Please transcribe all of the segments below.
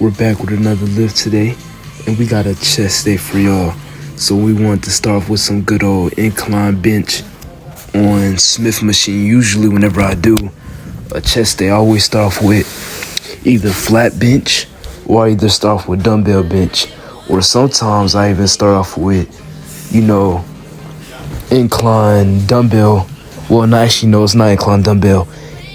We're back with another lift today, and we got a chest day for y'all. So we want to start off with some good old incline bench on Smith machine. Usually whenever I do a chest day, I always start off with either flat bench or I either start off with dumbbell bench, or sometimes I even start off with, incline dumbbell. Well, no, actually, no, it's not incline dumbbell.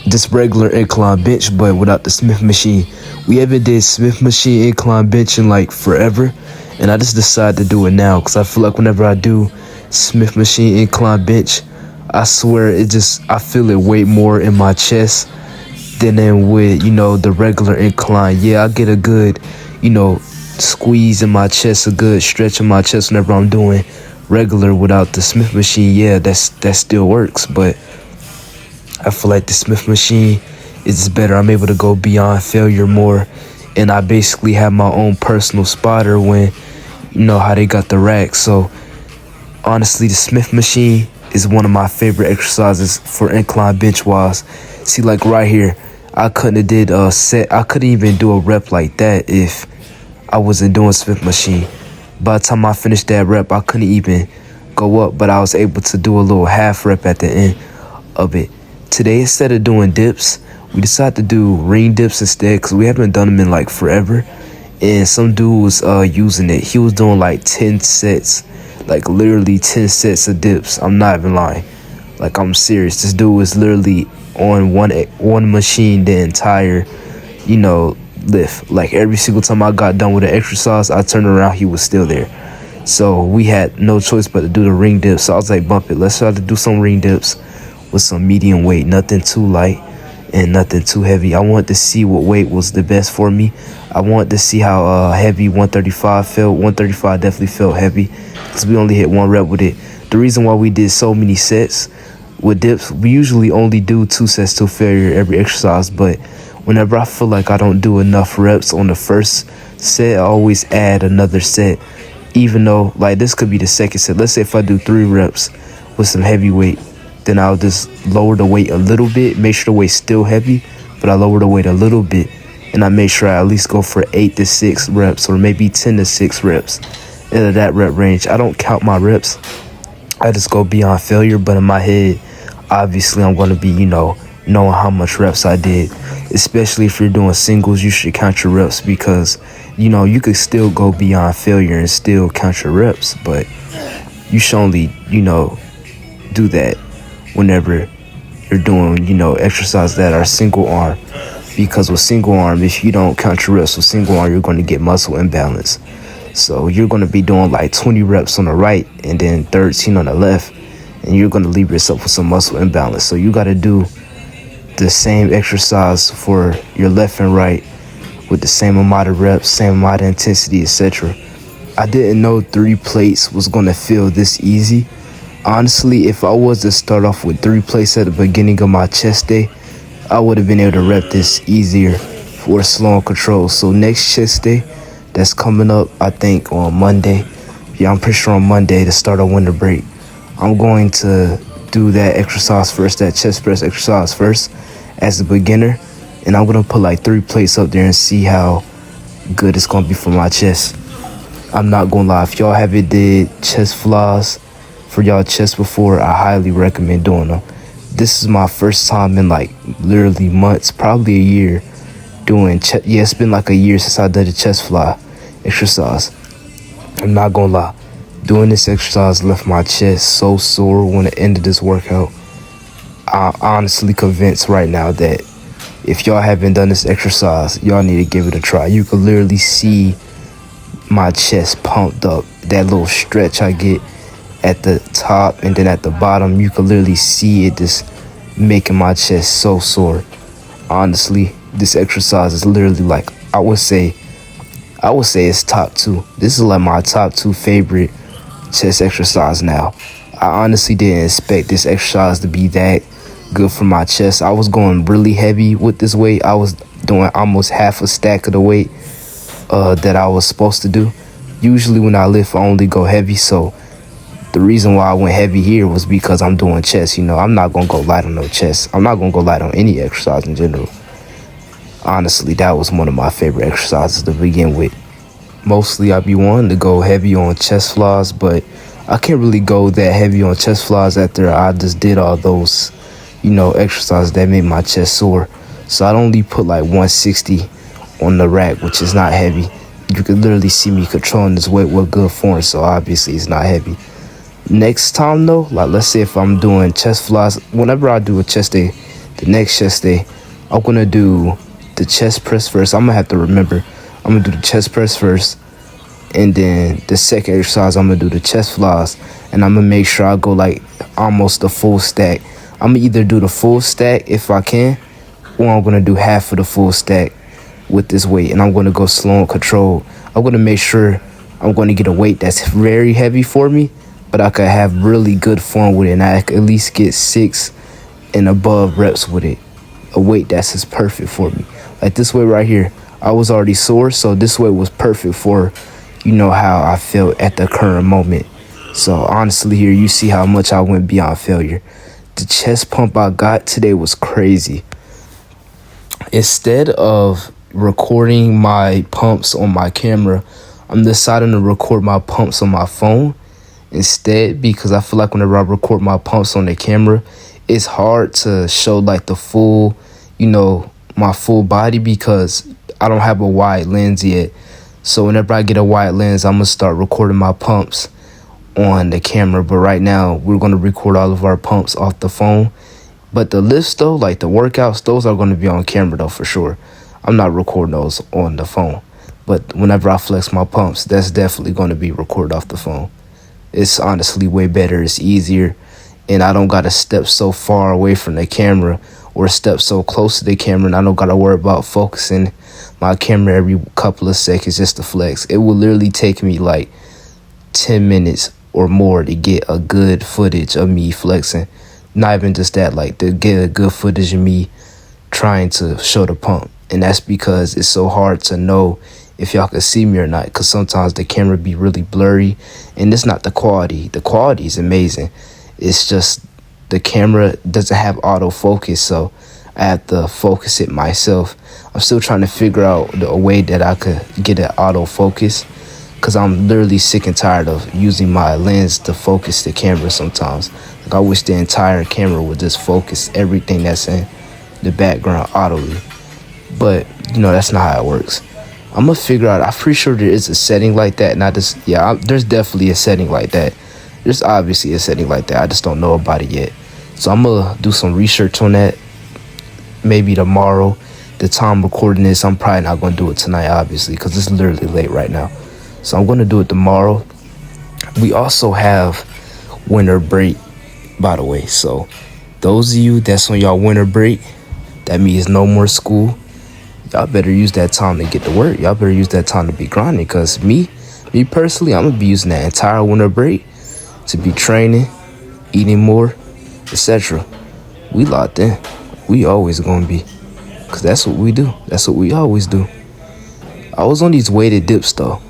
Just regular incline bench, but without the Smith machine. We haven't did Smith machine incline bench in like forever, and I just decided to do it now because I feel like whenever I do Smith machine incline bench, I swear I feel it way more in my chest than with, the regular incline. Yeah, I get a good, squeeze in my chest, a good stretch in my chest whenever I'm doing regular without the Smith machine. Yeah, that still works, but I feel like the Smith machine is better. I'm able to go beyond failure more, and I basically have my own personal spotter when, how they got the rack. So honestly, the Smith machine is one of my favorite exercises for incline bench wise. See, like right here, I couldn't have did a set. I couldn't even do a rep like that if I wasn't doing Smith machine. By the time I finished that rep, I couldn't even go up, but I was able to do a little half rep at the end of it. Today, instead of doing dips, we decided to do ring dips instead because we haven't done them in like forever. And some dude was using it. He was doing like 10 sets, like literally 10 sets of dips. I'm not even lying. Like, I'm serious. This dude was literally on one machine the entire, lift. Like every single time I got done with an exercise, I turned around, he was still there. So we had no choice but to do the ring dips. So I was like, bump it. Let's try to do some ring dips with some medium weight, nothing too light and nothing too heavy. I wanted to see what weight was the best for me. I wanted to see how heavy 135 felt. 135 definitely felt heavy because we only hit one rep with it. The reason why we did so many sets with dips, we usually only do 2 sets to failure every exercise, but whenever I feel like I don't do enough reps on the first set, I always add another set, even though like this could be the second set. Let's say if I do 3 reps with some heavy weight, then I'll just lower the weight a little bit, make sure the weight's still heavy, but I lower the weight a little bit, and I make sure I at least go for 8 to 6 reps or maybe 10 to 6 reps into that rep range. I don't count my reps. I just go beyond failure, but in my head, obviously I'm going to be, knowing how much reps I did. Especially if you're doing singles, you should count your reps because, you could still go beyond failure and still count your reps, but you should only, do that whenever you're doing, exercises that are single arm. Because with single arm, if you don't count your reps with single arm, you're going to get muscle imbalance. So you're going to be doing like 20 reps on the right and then 13 on the left, and you're going to leave yourself with some muscle imbalance. So you got to do the same exercise for your left and right with the same amount of reps, same amount of intensity, etc. I didn't know 3 plates was going to feel this easy. Honestly, if I was to start off with 3 plates at the beginning of my chest day, I would have been able to rep this easier for slow and control. So next chest day, that's coming up, I think on Monday. Yeah, I'm pretty sure on Monday to start our winter break. I'm going to do that exercise first, that chest press exercise first as a beginner. And I'm going to put like 3 plates up there and see how good it's going to be for my chest. I'm not going to lie. If y'all haven't did chest flies for y'all chest before, I highly recommend doing them. This is my first time in like literally months, probably a year, doing chest. Yeah, it's been like a year since I did a chest fly exercise. I'm not going to lie. Doing this exercise left my chest so sore when it ended this workout. I'm honestly convinced right now that if y'all haven't done this exercise, y'all need to give it a try. You can literally see my chest pumped up. That little stretch I get at the top and then at the bottom, you can literally see it just making my chest so sore. Honestly, this exercise is literally like, I would say it's top 2. This is like my top 2 favorite chest exercise now. I honestly didn't expect this exercise to be that good for my chest. I was going really heavy with this weight. I was doing almost half a stack of the weight that I was supposed to do. Usually when I lift, I only go heavy, so the reason why I went heavy here was because I'm doing chest. I'm not gonna go light on no chest. I'm not gonna go light on any exercise in general. Honestly, that was one of my favorite exercises to begin with. Mostly I be wanting to go heavy on chest flies, but I can't really go that heavy on chest flies after I just did all those, exercises that made my chest sore. So I'd only put like 160 on the rack, which is not heavy. You can literally see me controlling this weight with good form, so obviously it's not heavy. Next time though, like let's say if I'm doing chest flies, whenever I do a chest day, the next chest day, I'm gonna do the chest press first. I'm gonna have to remember, I'm gonna do the chest press first, and then the second exercise I'm gonna do the chest flies, and I'm gonna make sure I go like almost the full stack. I'm gonna either do the full stack if I can, or I'm gonna do half of the full stack with this weight, and I'm gonna go slow and controlled. I'm gonna make sure I'm gonna get a weight that's very heavy for me, but I could have really good form with it, and I could at least get 6 and above reps with it. A weight that's just perfect for me. Like this weight right here, I was already sore, so this weight was perfect for, how I felt at the current moment. So honestly here, you see how much I went beyond failure. The chest pump I got today was crazy. Instead of recording my pumps on my camera, I'm deciding to record my pumps on my phone instead, because I feel like whenever I record my pumps on the camera, it's hard to show like the full, my full body, because I don't have a wide lens yet. So whenever I get a wide lens, I'm gonna start recording my pumps on the camera. But right now we're gonna record all of our pumps off the phone. But the lifts though, like the workouts, those are gonna be on camera though for sure. I'm not recording those on the phone. But whenever I flex my pumps, that's definitely gonna be recorded off the phone. It's honestly way better, it's easier, and I don't gotta step so far away from the camera or step so close to the camera, and I don't gotta worry about focusing my camera every couple of seconds just to flex. It will literally take me like 10 minutes or more to get a good footage of me flexing. Not even just that, like to get a good footage of me trying to show the pump. And that's because it's so hard to know if y'all can see me or not, because sometimes the camera be really blurry, and it's not the quality. The quality is amazing. It's just the camera doesn't have autofocus, so I have to focus it myself. I'm still trying to figure out a way that I could get an autofocus, because I'm literally sick and tired of using my lens to focus the camera sometimes. Like I wish the entire camera would just focus everything that's in the background autoly. But, that's not how it works. I'm gonna figure out, I'm pretty sure there is a setting like that, there's definitely a setting like that. There's obviously a setting like that, I just don't know about it yet. So I'm gonna do some research on that, maybe tomorrow. The time recording this, I'm probably not gonna do it tonight, obviously, because it's literally late right now. So I'm gonna do it tomorrow. We also have winter break, by the way. So those of you that's on y'all winter break, that means no more school. Y'all better use that time to get to work. Y'all better use that time to be grinding, because me personally, I'm gonna be using that entire winter break to be training, eating more, etc. We locked in. We always gonna be, because that's what we do. That's what we always do. I was on these weighted dips though,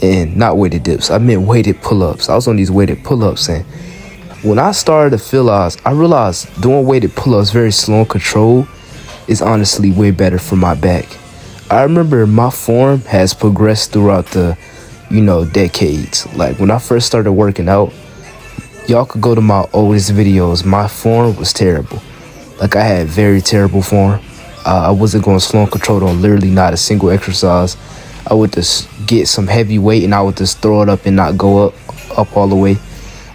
and not weighted dips, I meant weighted pull-ups. I was on these weighted pull-ups, and when I started to I realized doing weighted pull-ups very slow and controlled is honestly way better for my back. I remember my form has progressed throughout the, decades. Like when I first started working out, y'all could go to my oldest videos. My form was terrible. Like I had very terrible form. I wasn't going slow and controlled on literally not a single exercise. I would just get some heavy weight and I would just throw it up and not go up all the way.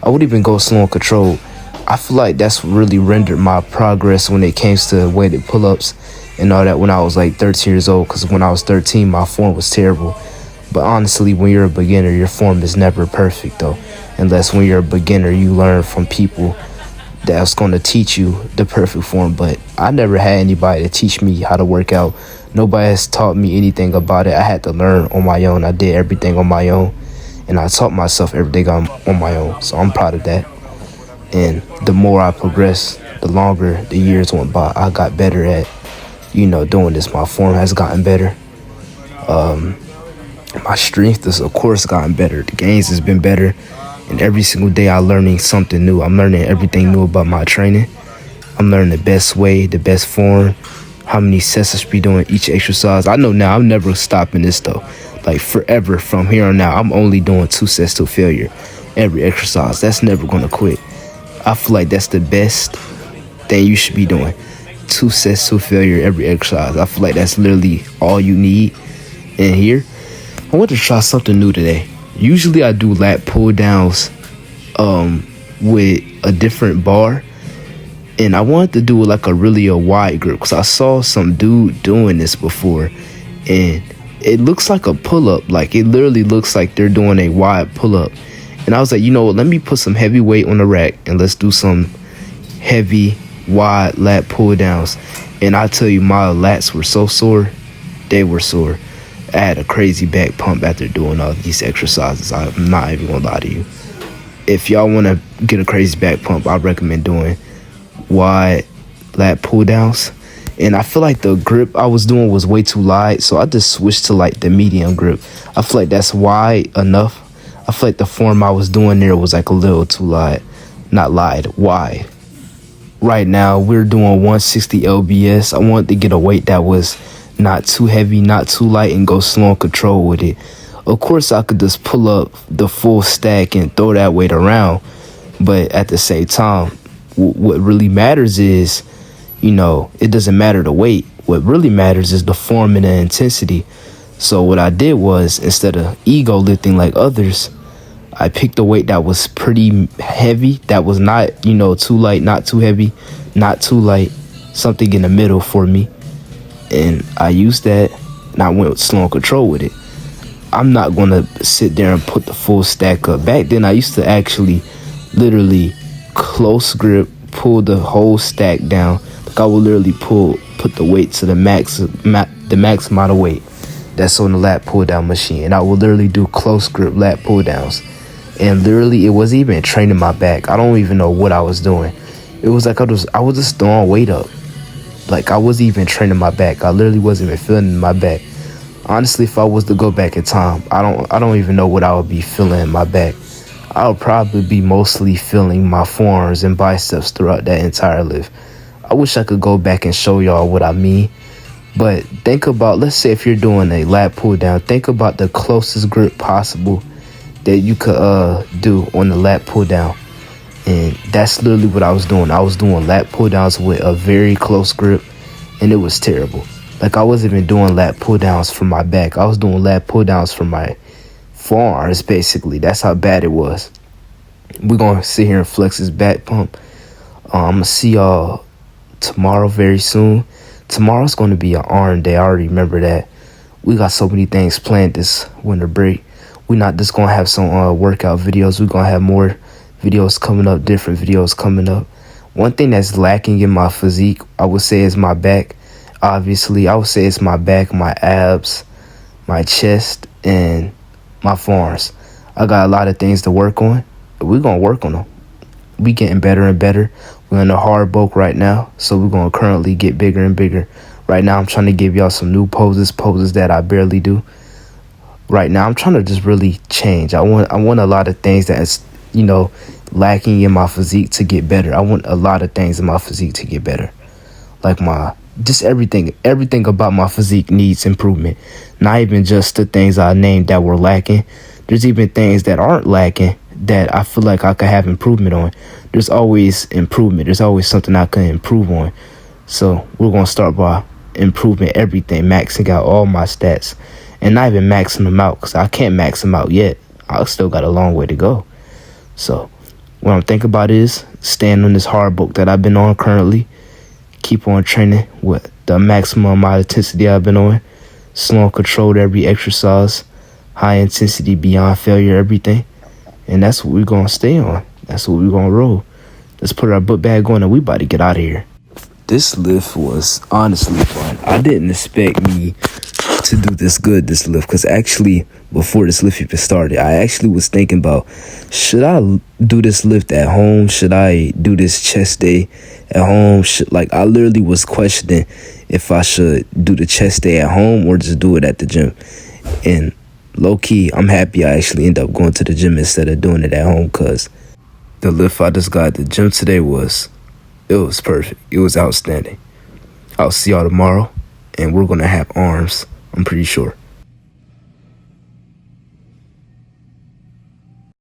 I would even go slow and controlled. I feel like that's really rendered my progress when it came to weighted pull-ups and all that when I was like 13 years old, because when I was 13, my form was terrible. But honestly, when you're a beginner, your form is never perfect though, unless when you're a beginner, you learn from people that's going to teach you the perfect form. But I never had anybody to teach me how to work out. Nobody has taught me anything about it. I had to learn on my own. I did everything on my own, and I taught myself everything on my own. So I'm proud of that. And the more I progressed, the longer the years went by, I got better at, doing this. My form has gotten better. My strength has, of course, gotten better. The gains has been better. And every single day I'm learning something new. I'm learning everything new about my training. I'm learning the best way, the best form, how many sets I should be doing each exercise. I know now I'm never stopping this though. Like forever from here on out, I'm only doing 2 sets to failure every exercise. That's never gonna quit. I feel like that's the best thing you should be doing. 2 sets to failure every exercise. I feel like that's literally all you need. And here, I want to try something new today. Usually I do lat pull downs with a different bar. And I wanted to do like a wide grip because I saw some dude doing this before. And it looks like a pull-up. Like it literally looks like they're doing a wide pull-up. And I was like, you know what, let me put some heavy weight on the rack and let's do some heavy wide lat pull downs. And I tell you, my lats were so sore. They were sore. I had a crazy back pump after doing all these exercises. I'm not even gonna lie to you. If y'all want to get a crazy back pump, I recommend doing wide lat pull downs. And I feel like the grip I was doing was way too light, so I just switched to like the medium grip. I feel like that's wide enough. I feel like the form I was doing there was like a little too light. Not light, wide. Right now, we're doing 160 lbs. I wanted to get a weight that was not too heavy, not too light, and go slow and control with it. Of course, I could just pull up the full stack and throw that weight around. But at the same time, what really matters is, you know, it doesn't matter the weight. What really matters is the form and the intensity. So what I did was, instead of ego lifting like others, I picked a weight that was pretty heavy, that was not, you know, too light, not too heavy, not too light, something in the middle for me. And I used that, and I went with slow and control with it. I'm not going to sit there and put the full stack up. Back then, I used to actually literally close grip, pull the whole stack down. Like I would literally put the weight to the max amount of weight that's on the lat pull down machine, and I would literally do close grip lat pull downs. And literally, it wasn't even training my back. I don't even know what I was doing. It was like I was just throwing weight up. Like I wasn't even training my back. I literally wasn't even feeling my back. Honestly, if I was to go back in time, I don't even know what I would be feeling in my back. I would probably be mostly feeling my forearms and biceps throughout that entire lift. I wish I could go back and show y'all what I mean. But think about, let's say if you're doing a lat pull down, think about the closest grip possible that you could do on the lat pull down. And that's literally what I was doing. I was doing lat pull downs with a very close grip, and it was terrible. Like I wasn't even doing lat pull downs from my back. I was doing lat pull downs from my forearms, basically. That's how bad it was. We're going to sit here and flex this back pump. I'm going to see y'all tomorrow very soon. Tomorrow's going to be an arm day. I already remember that. We got so many things planned this winter break. We're not just going to have some workout videos. We're going to have more videos coming up, different videos coming up. One thing that's lacking in my physique, I would say, is my back. Obviously, I would say it's my back, my abs, my chest, and my forearms. I got a lot of things to work on. We're going to work on them. We getting better and better. We're in a hard bulk right now, so we're going to currently get bigger and bigger. Right now, I'm trying to give y'all some new poses that I barely do. Right now, I'm trying to just really change. I want a lot of things that's, you know, lacking in my physique to get better. I want a lot of things in my physique to get better. Like just everything about my physique needs improvement. Not even just the things I named that were lacking. There's even things that aren't lacking that I feel like I could have improvement on. There's always improvement. There's always something I can improve on. So we're going to start by improving everything, maxing out all my stats, and not even maxing them out, because I can't max them out yet. I still got a long way to go. So what I'm thinking about is staying on this hard bulk that I've been on currently. Keep on training with the maximum amount of intensity I've been on. Slow and controlled every exercise. High intensity, beyond failure, everything. And that's what we're going to stay on. That's what we're going to roll. Let's put our book bag on and we about to get out of here. This lift was honestly fun. I didn't expect me to do this lift, because actually before this lift even started, I actually was thinking about, should I do this lift at home? Should I do this chest day at home? I literally was questioning if I should do the chest day at home or just do it at the gym. And low key, I'm happy I actually ended up going to the gym instead of doing it at home, because the lift I just got at the gym today was perfect. It was outstanding. I'll see y'all tomorrow, and we're gonna have arms, I'm pretty sure.